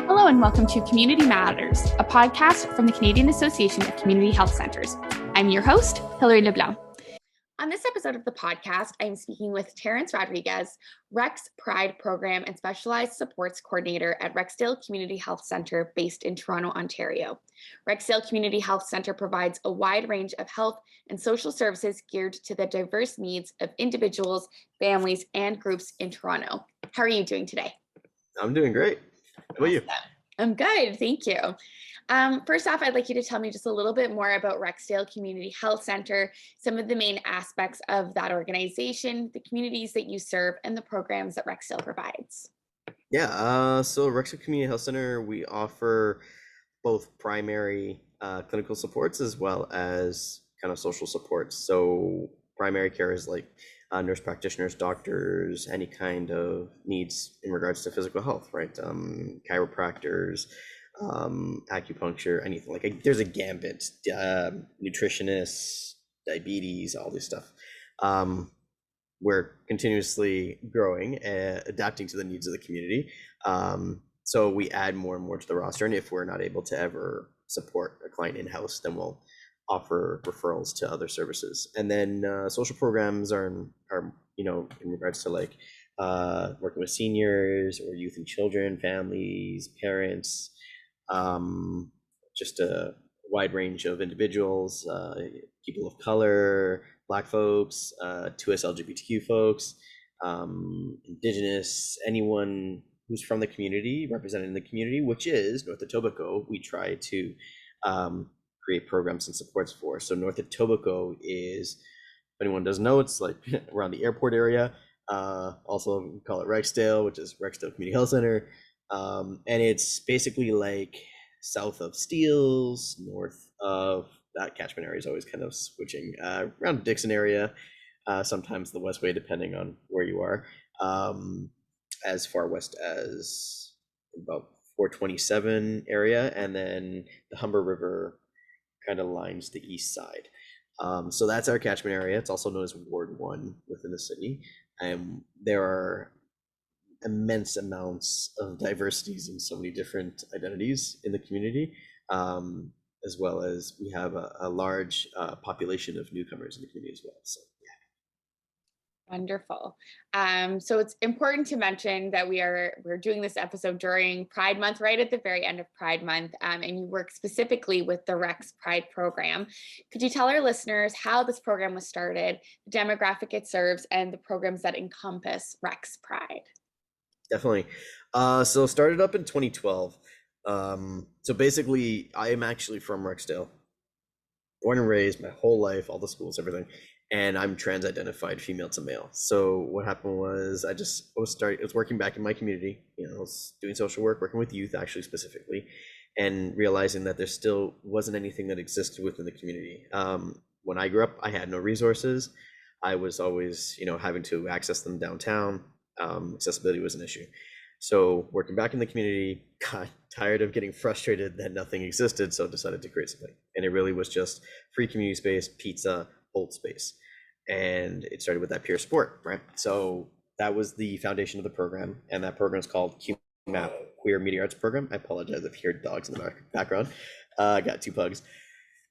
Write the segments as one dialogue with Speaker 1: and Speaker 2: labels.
Speaker 1: Hello and welcome to Community Matters, a podcast from the Canadian Association of Community Health Centres. I'm your host, Hilary LeBlanc. On this episode of the podcast, I am speaking with Terrence Rodriguez, Rex Pride Program and Specialized Supports Coordinator at Rexdale Community Health Centre based in Toronto, Ontario. Rexdale Community Health Centre provides a wide range of health and social services geared to the diverse needs of individuals, families, and groups in Toronto. How are you doing today?
Speaker 2: I'm doing great. How about you?
Speaker 1: I'm good, thank you. First off, I'd like you to tell me just a little bit more about Rexdale Community Health Centre, some of the main aspects of that organization, the communities that you serve, and the programs that Rexdale provides.
Speaker 2: Yeah, so Rexdale Community Health Center, we offer both primary clinical supports as well as kind of social supports. So primary care is like nurse practitioners, doctors, any kind of needs in regards to physical health, right? Chiropractors, acupuncture, anything like there's a gambit, nutritionists, diabetes, all this stuff. We're continuously growing, adapting to the needs of the community. So we add more and more to the roster, and if we're not able to ever support a client in-house, then we'll offer referrals to other services. And then social programs are in regards to like working with seniors or youth and children, families, parents, just a wide range of individuals, people of color, Black folks, 2SLGBTQ folks, Indigenous, anyone who's from the community, represented in the community, which is North Etobicoke. We try to create programs and supports for. So North Etobicoke is, if anyone doesn't know, it's like around the airport area. Also we call it Rexdale, which is Rexdale Community Health Center. And it's basically like south of Steeles, north of that catchment area is always kind of switching around Dixon area, sometimes the Westway, depending on where you are, as far west as about 427 area, and then the Humber River kind of lines the east side. So that's our catchment area. It's also known as Ward 1 within the city. There are immense amounts of diversities and so many different identities in the community, as well as we have a large population of newcomers in the community as well. So yeah.
Speaker 1: Wonderful. So it's important to mention that we're doing this episode during Pride Month, right at the very end of Pride Month, and you work specifically with the Rex Pride program. Could you tell our listeners how this program was started, the demographic it serves, and the programs that encompass Rex Pride?
Speaker 2: Definitely. So started up in 2012. So basically, I am actually from Rexdale, born and raised my whole life, all the schools, everything, and I'm trans-identified female to male. So what happened was I was working back in my community. I was doing social work, working with youth actually specifically, and realizing that there still wasn't anything that existed within the community. When I grew up, I had no resources. I was always, having to access them downtown. Accessibility was an issue. So working back in the community, got tired of getting frustrated that nothing existed, so decided to create something. And it really was just free community space, pizza, hold space. And it started with that peer sport, right? So that was the foundation of the program. And that program is called QMAP, Queer Media Arts Program. I apologize if you hear dogs in the background. I got 2 pugs.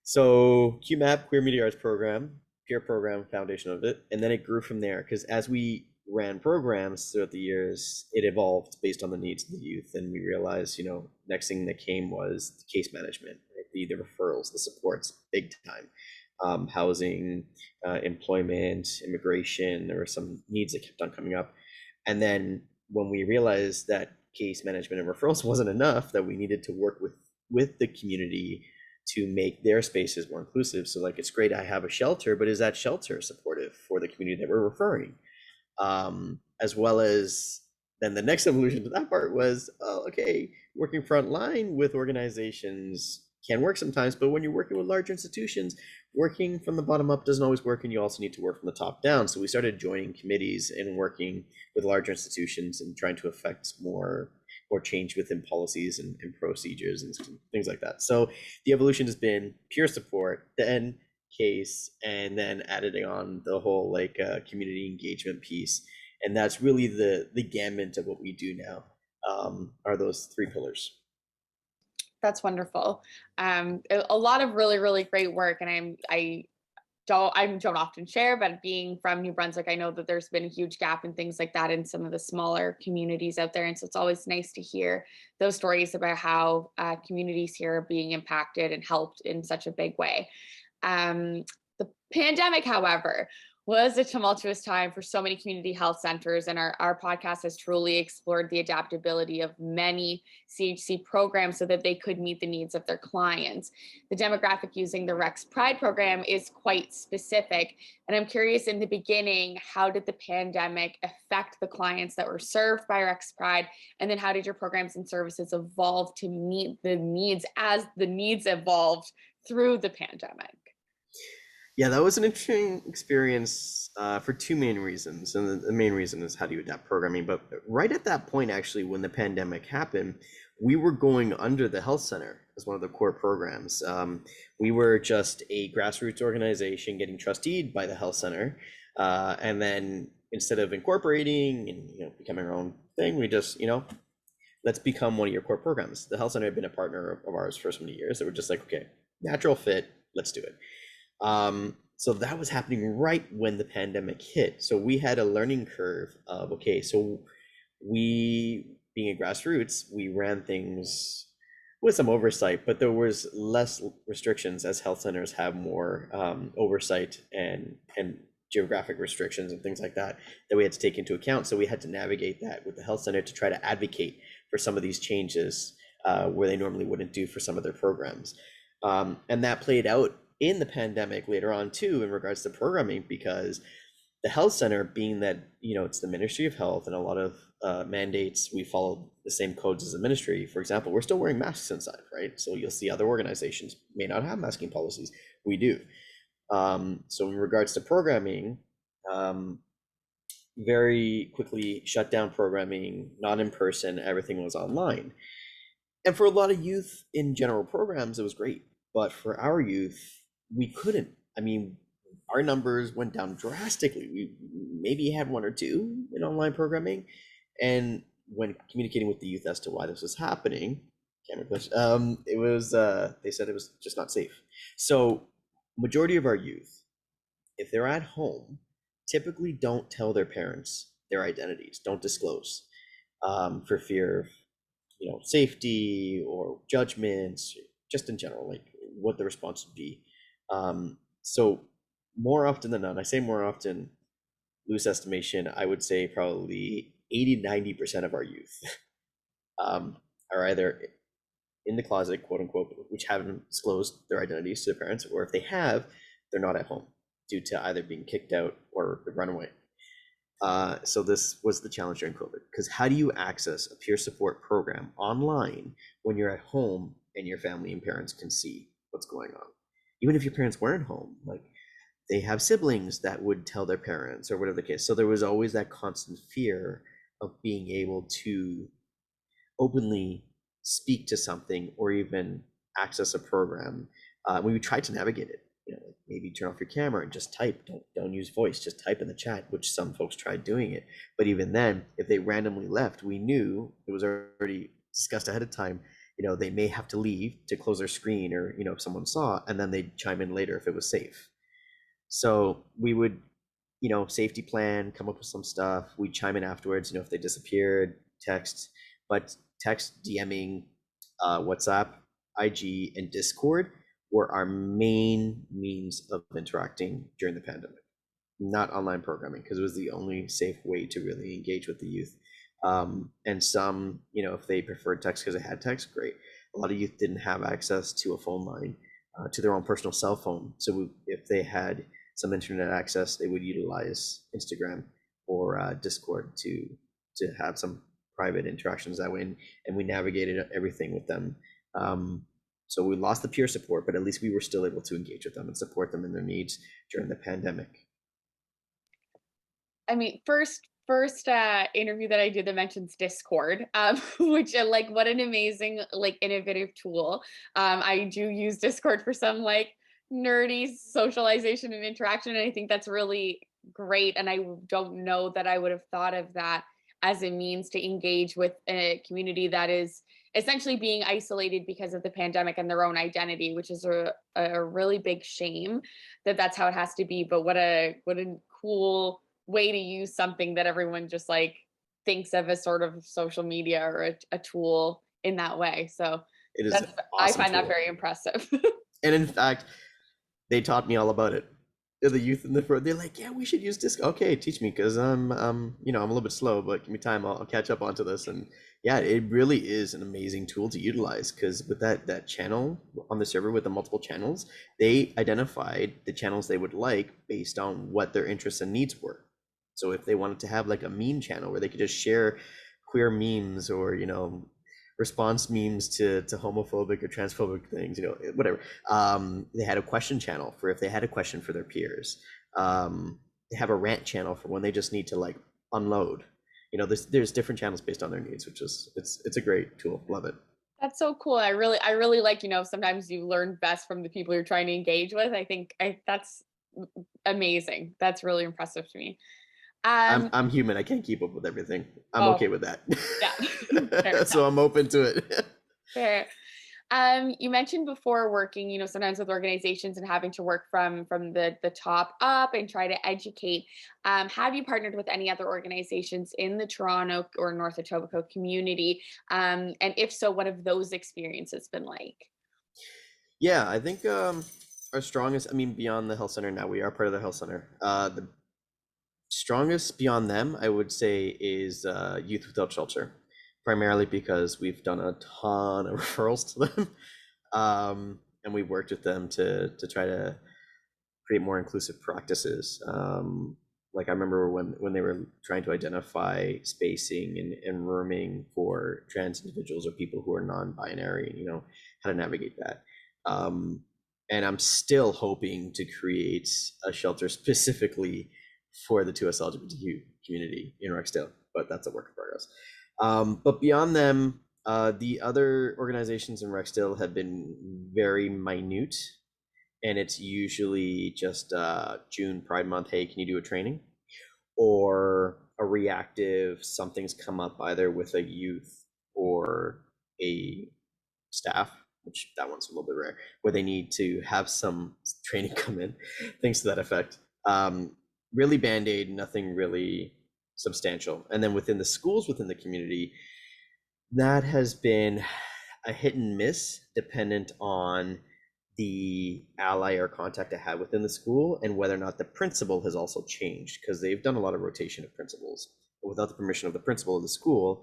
Speaker 2: So QMAP, Queer Media Arts Program, peer program, foundation of it. And then it grew from there, because as we ran programs throughout the years, it evolved based on the needs of the youth, and we realized, next thing that came was the case management, right? the referrals, the supports, big time, housing, employment, immigration. There were some needs that kept on coming up, and then when we realized that case management and referrals wasn't enough, that we needed to work with the community to make their spaces more inclusive. So like, it's great I have a shelter, but is that shelter supportive for the community that we're referring? As well as then the next evolution to that part was, okay, working frontline with organizations can work sometimes, but when you're working with large institutions, working from the bottom up doesn't always work, and you also need to work from the top down. So we started joining committees and working with larger institutions and trying to affect more change within policies and procedures and things like that. So the evolution has been peer support, then case, and then adding on the whole like community engagement piece. And that's really the gamut of what we do now, are those three pillars.
Speaker 1: That's wonderful. A lot of really, really great work. And I don't often share, but being from New Brunswick, I know that there's been a huge gap in things like that in some of the smaller communities out there. And so it's always nice to hear those stories about how communities here are being impacted and helped in such a big way. The pandemic, however, was a tumultuous time for so many community health centers, and our podcast has truly explored the adaptability of many CHC programs so that they could meet the needs of their clients. The demographic using the Rex Pride program is quite specific, and I'm curious, in the beginning, how did the pandemic affect the clients that were served by Rex Pride, and then how did your programs and services evolve to meet the needs as the needs evolved through the pandemic?
Speaker 2: Yeah, that was an interesting experience for two main reasons. And the main reason is how do you adapt programming. But right at that point, actually, when the pandemic happened, we were going under the health center as one of the core programs. We were just a grassroots organization getting trusteed by the health center. And then instead of incorporating and becoming our own thing, we just, let's become one of your core programs. The health center had been a partner of ours for so many years that we're just like, okay, natural fit, let's do it. So that was happening right when the pandemic hit. So we had a learning curve of, okay, so we, being a grassroots, we ran things with some oversight, but there was less restrictions as health centers have more oversight and geographic restrictions and things like that we had to take into account. So we had to navigate that with the health center to try to advocate for some of these changes where they normally wouldn't do for some of their programs. And that played out in the pandemic later on too, in regards to programming, because the health center, being that, it's the Ministry of Health and a lot of mandates, we follow the same codes as the ministry. For example, we're still wearing masks inside, right? So you'll see other organizations may not have masking policies. We do. So in regards to programming, very quickly shut down programming, not in person, everything was online. And for a lot of youth in general programs, it was great. But for our youth, we couldn't. I mean, our numbers went down drastically. We maybe had one or two in online programming. And when communicating with the youth as to why this was happening, it was, they said it was just not safe. So majority of our youth, if they're at home, typically don't tell their parents their identities, don't disclose, for fear of, safety or judgments, just in general, like what the response would be. So more often than not, I say more often, loose estimation, I would say probably 80-90% of our youth are either in the closet, quote unquote, which haven't disclosed their identities to their parents, or if they have, they're not at home due to either being kicked out or run away. So this was the challenge during COVID, because how do you access a peer support program online when you're at home and your family and parents can see what's going on? Even if your parents weren't home, like they have siblings that would tell their parents or whatever the case. So there was always that constant fear of being able to openly speak to something or even access a program. We would try to navigate it, like maybe turn off your camera and just type, don't use voice, just type in the chat, which some folks tried doing it. But even then, if they randomly left, we knew it was already discussed ahead of time. They may have to leave to close their screen, or if someone saw, and then they'd chime in later if it was safe. So we would, safety plan, come up with some stuff. We'd chime in afterwards, if they disappeared, text, but text, DMing, WhatsApp, IG, and Discord were our main means of interacting during the pandemic, not online programming, because it was the only safe way to really engage with the youth. And some, if they preferred text because they had text, great. A lot of youth didn't have access to a phone line, to their own personal cell phone. So if they had some internet access, they would utilize Instagram or Discord to have some private interactions that way. And we navigated everything with them. So we lost the peer support, but at least we were still able to engage with them and support them in their needs during the pandemic.
Speaker 1: I mean, first interview that I did that mentions Discord, which what an amazing, innovative tool. I do use Discord for some nerdy socialization and interaction. And I think that's really great. And I don't know that I would have thought of that as a means to engage with a community that is essentially being isolated because of the pandemic and their own identity, which is a really big shame that that's how it has to be. But what a cool way to use something that everyone just like thinks of as sort of social media or a tool in that way. So
Speaker 2: It is
Speaker 1: that's
Speaker 2: an
Speaker 1: I
Speaker 2: awesome
Speaker 1: find that
Speaker 2: tool.
Speaker 1: very impressive.
Speaker 2: And in fact, they taught me all about it. The youth in the front, they're like, yeah, we should use Discord. Okay, teach me, because I'm a little bit slow, but give me time. I'll catch up onto this. And yeah, it really is an amazing tool to utilize, because with that channel on the server with the multiple channels, they identified the channels they would like based on what their interests and needs were. So if they wanted to have like a meme channel where they could just share queer memes, or response memes to homophobic or transphobic things, whatever. They had a question channel for if they had a question for their peers. They have a rant channel for when they just need to like unload. There's different channels based on their needs, which is it's a great tool. Love it.
Speaker 1: That's so cool. I really like, sometimes you learn best from the people you're trying to engage with. I think that's amazing. That's really impressive to me.
Speaker 2: I'm human. I can't keep up with everything. I'm okay with that.
Speaker 1: Yeah.
Speaker 2: So I'm open to it.
Speaker 1: Fair. You mentioned before working, sometimes with organizations and having to work from the top up and try to educate. Have you partnered with any other organizations in the Toronto or North Etobicoke community? And if so, what have those experiences been like?
Speaker 2: Yeah, I think our strongest, beyond the health center, now we are part of the health center. The strongest beyond them, I would say, is Youth Without Shelter, primarily because we've done a ton of referrals to them, and we've worked with them to try to create more inclusive practices. Like I remember when they were trying to identify spacing and rooming for trans individuals or people who are non-binary, how to navigate that. And I'm still hoping to create a shelter specifically for the 2SLGBTQ community in Rexdale, but that's a work in progress. But beyond them, the other organizations in Rexdale have been very minute, and it's usually just June Pride Month, hey, can you do a training? Or a reactive, something's come up either with a youth or a staff, which that one's a little bit rare, where they need to have some training come in, things to that effect. Really Band-Aid, nothing really substantial. And then within the schools, within the community, that has been a hit and miss dependent on the ally or contact I have within the school and whether or not the principal has also changed, because they've done a lot of rotation of principals. But without the permission of the principal of the school,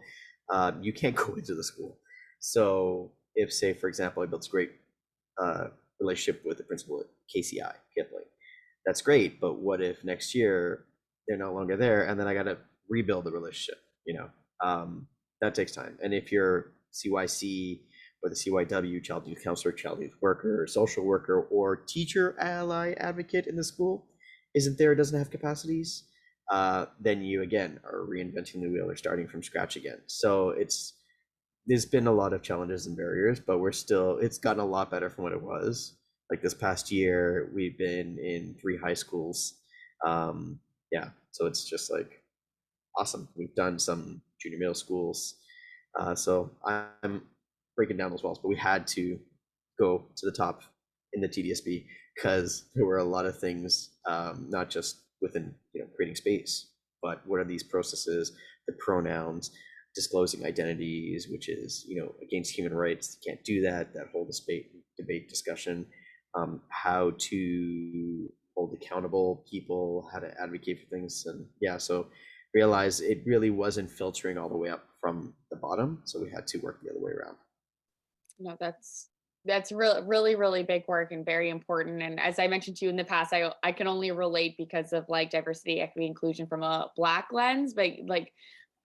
Speaker 2: you can't go into the school. So if, say, for example, I built this great relationship with the principal at KCI, Kipling, that's great, but what if next year they're no longer there and then I got to rebuild the relationship? That takes time. And if you're CYC or the CYW, child youth counselor, child youth worker, social worker, or teacher ally advocate in the school isn't there, doesn't have capacities, then you again are reinventing the wheel or starting from scratch again. So there's been a lot of challenges and barriers, but it's gotten a lot better from what it was. Like this past year, we've been in 3 high schools. So it's just like awesome. We've done some junior middle schools. So I'm breaking down those walls, but we had to go to the top in the TDSB because there were a lot of things, not just within creating space, but what are these processes, the pronouns, disclosing identities, which is against human rights. You can't do that. That whole debate discussion. How to hold accountable people, how to advocate for things, and so realize it really wasn't filtering all the way up from the bottom, so we had to work the other way around.
Speaker 1: No, that's really, really big work and very important. And as I mentioned to you in the past, I can only relate because of like diversity, equity, inclusion from a Black lens, but like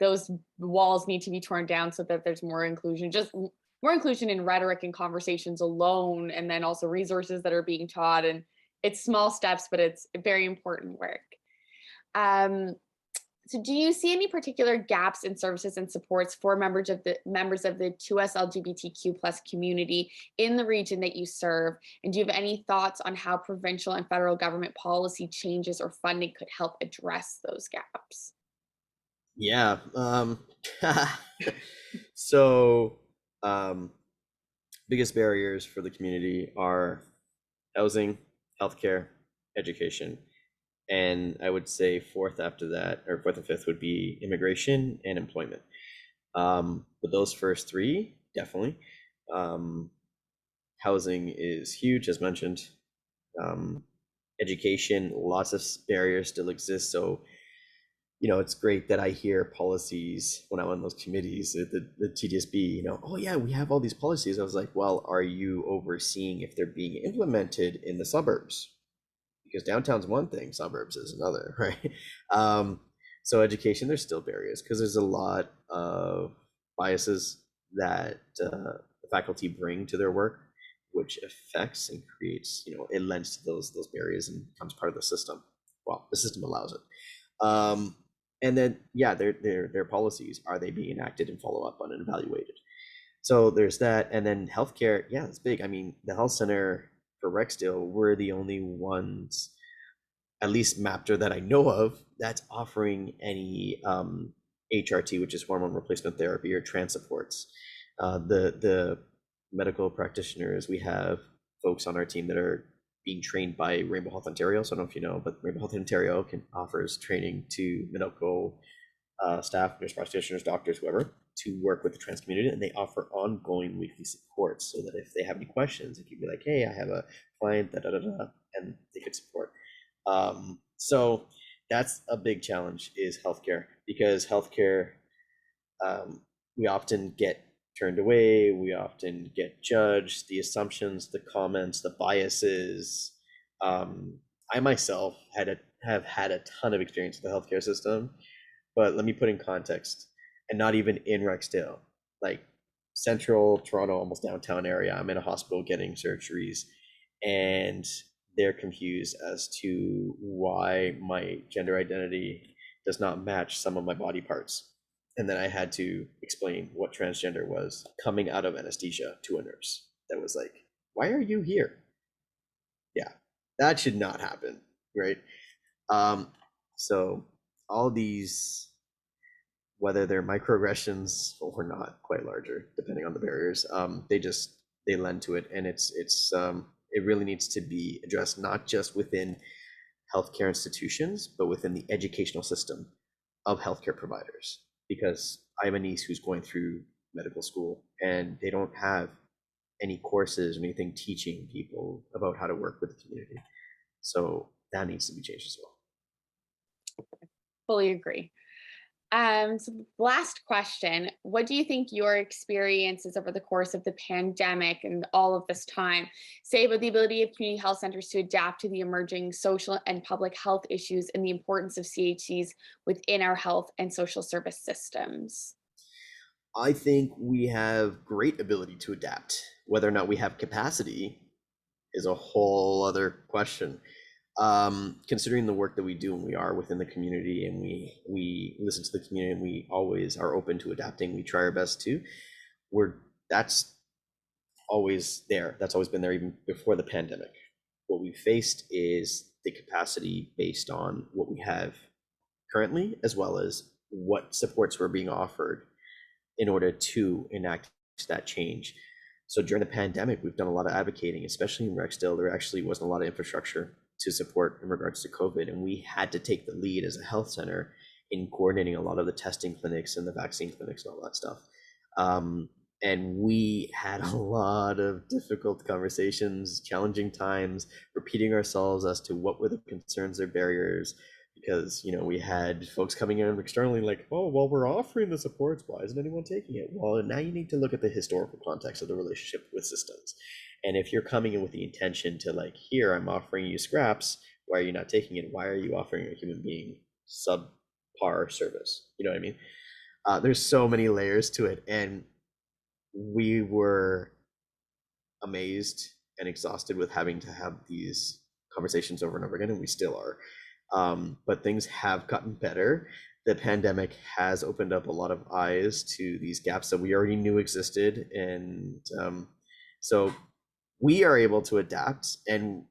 Speaker 1: those walls need to be torn down so that there's more inclusion, just more inclusion in rhetoric and conversations alone, and then also resources that are being taught. And it's small steps, but it's very important work. So do you see any particular gaps in services and supports for members of the 2SLGBTQ plus community in the region that you serve? And do you have any thoughts on how provincial and federal government policy changes or funding could help address those gaps?
Speaker 2: Yeah. So, um, biggest barriers for the community are housing, healthcare, education, and I would say fourth after that, or fourth and fifth would be immigration and employment. But those first three, definitely. Um, Housing is huge, as mentioned. Um, Education, lots of barriers still exist. So, it's great that I hear policies when I'm on those committees, the TDSB, oh yeah, we have all these policies. I was like, well, are you overseeing if they're being implemented in the suburbs? Because downtown's one thing, suburbs is another, right? So education, there's still barriers because there's a lot of biases that the faculty bring to their work, which affects and creates, it lends to those barriers and becomes part of the system. Well, the system allows it. And then, yeah, their policies, are they being enacted and follow up on and evaluated? So there's that. And then healthcare, yeah, it's big. I mean, the health center for Rexdale, we're the only ones, at least MAPTR that I know of, that's offering any HRT, which is hormone replacement therapy, or trans supports. The medical practitioners, we have folks on our team that are being trained by Rainbow Health Ontario. So I don't know if you know, but Rainbow Health Ontario offers training to medical staff, nurse practitioners, doctors, whoever, to work with the trans community, and they offer ongoing weekly support so that if they have any questions, it could be like, hey, I have a client, and they could support. So that's a big challenge, is healthcare, because healthcare, we often get turned away, we often get judged, the assumptions, the comments, the biases. I myself have had a ton of experience with the healthcare system, but let me put in context, and not even in Rexdale, like central Toronto, almost downtown area. I'm in a hospital getting surgeries, and they're confused as to why my gender identity does not match some of my body parts. And then I had to explain what transgender was coming out of anesthesia to a nurse that was like, why are you here? Yeah, that should not happen, right? So all these, whether they're microaggressions or not, quite larger, depending on the barriers, they lend to it, and it really needs to be addressed, not just within healthcare institutions, but within the educational system of healthcare providers. Because I have a niece who's going through medical school, and they don't have any courses or anything teaching people about how to work with the community. So that needs to be changed as well.
Speaker 1: Fully agree. So last question, what do you think your experiences over the course of the pandemic and all of this time say about the ability of community health centers to adapt to the emerging social and public health issues and the importance of CHCs within our health and social service systems?
Speaker 2: I think we have great ability to adapt. Whether or not we have capacity is a whole other question. Considering the work that we do, and we are within the community, and we listen to the community, and we always are open to adapting, we try our best to, that's always there. That's always been there even before the pandemic. What we faced is the capacity based on what we have currently, as well as what supports were being offered in order to enact that change. So during the pandemic, we've done a lot of advocating, especially in Rexdale. There actually wasn't a lot of infrastructure to support in regards to COVID, and we had to take the lead as a health center in coordinating a lot of the testing clinics and the vaccine clinics and all that stuff. And we had a lot of difficult conversations, challenging times, repeating ourselves as to what were the concerns or barriers, because we had folks coming in externally like, oh, well, we're offering the supports, why isn't anyone taking it? Well, now you need to look at the historical context of the relationship with systems. And if you're coming in with the intention to like, here, I'm offering you scraps, why are you not taking it? Why are you offering a human being subpar service? You know what I mean? There's so many layers to it, and we were amazed and exhausted with having to have these conversations over and over again, and we still are. But things have gotten better. the pandemic has opened up a lot of eyes to these gaps that we already knew existed. And so we are able to adapt, and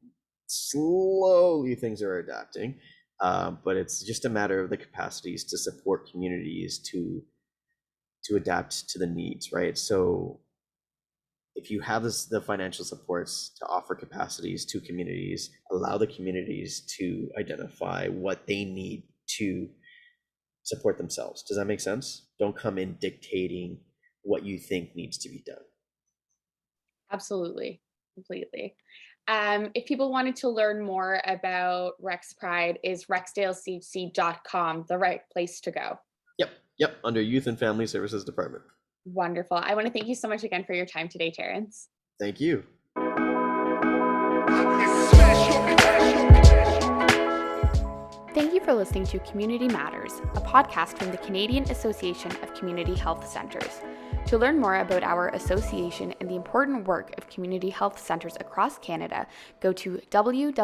Speaker 2: slowly things are adapting. But it's just a matter of the capacities to support communities to adapt to the needs, right? So if you have the financial supports to offer capacities to communities, allow the communities to identify what they need to support themselves. Does that make sense? Don't come in dictating what you think needs to be done.
Speaker 1: Absolutely. Completely. If people wanted to learn more about Rex Pride, is rexdalechc.com the right place to go?
Speaker 2: Yep, under Youth and Family Services Department.
Speaker 1: Wonderful. I want to thank you so much again for your time today, Terrence.
Speaker 2: Thank you.
Speaker 1: Thank you for listening to Community Matters, a podcast from the Canadian Association of Community Health Centres. To learn more about our association and the important work of community health centres across Canada, go to www.cachc.ca.